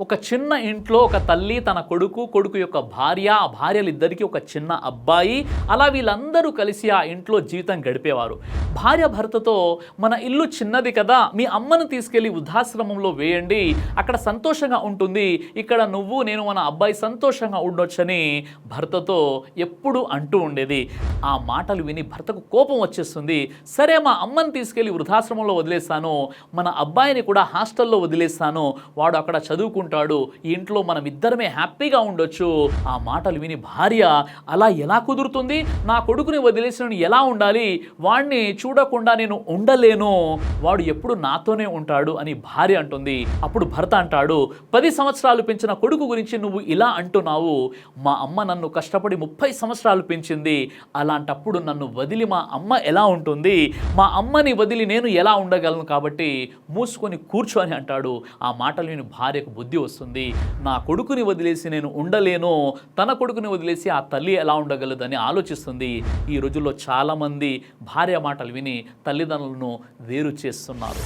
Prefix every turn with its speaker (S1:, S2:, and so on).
S1: ఒక చిన్న ఇంట్లో ఒక తల్లి తన కొడుకు, కొడుకు యొక్క భార్య, ఆ భార్యలిద్దరికీ ఒక చిన్న అబ్బాయి, అలా వీళ్ళందరూ కలిసి ఆ ఇంట్లో జీవితం గడిపేవారు. భార్య భర్తతో మన ఇల్లు చిన్నది కదా, మీ అమ్మను తీసుకెళ్ళి వృద్ధాశ్రమంలో వేయండి, అక్కడ సంతోషంగా ఉంటుంది, ఇక్కడ నువ్వు నేను మన అబ్బాయి సంతోషంగా ఉండొచ్చని భర్తతో ఎప్పుడు అంటూ ఉండేది. ఆ మాటలు విని భర్తకు కోపం వచ్చేస్తుంది. సరే, మా అమ్మని తీసుకెళ్ళి వృద్ధాశ్రమంలో వదిలేస్తాను, మన అబ్బాయిని కూడా హాస్టల్లో వదిలేస్తాను, వాడు అక్కడ చదువుకుంటాడు, ఈ ఇంట్లో మనం ఇద్దరమే హ్యాపీగా ఉండొచ్చు. ఆ మాటలు విని భార్య, అలా ఎలా కుదురుతుంది, నా కొడుకుని వదిలేసి నేను ఎలా ఉండాలి, వాడిని చూడకుండా నేను ఉండలేను, వాడు ఎప్పుడు నాతోనే ఉంటాడు అని భార్య అంటుంది. అప్పుడు భర్త అంటాడు, 10 సంవత్సరాలు పెంచిన కొడుకు గురించి నువ్వు ఇలా అంటున్నావు, మా అమ్మ నన్ను కష్టపడి 30 సంవత్సరాలు పెంచింది, అలాంటప్పుడు నన్ను వదిలి మా అమ్మ ఎలా ఉంటుంది, మా అమ్మని వదిలి నేను ఎలా ఉండగలను, కాబట్టి మూసుకొని కూర్చో అని అంటాడు. ఆ మాటలు విని భార్యకు బుద్ధి వస్తుంది. నా కొడుకుని వదిలేసి నేను ఉండలేను, తన కొడుకుని వదిలేసి ఆ తల్లి ఎలా ఉండగలదని ఆలోచిస్తుంది. ఈ రోజుల్లో చాలామంది భార్య మాటలు విని తల్లిదండ్రులను వేరు చేస్తున్నారు.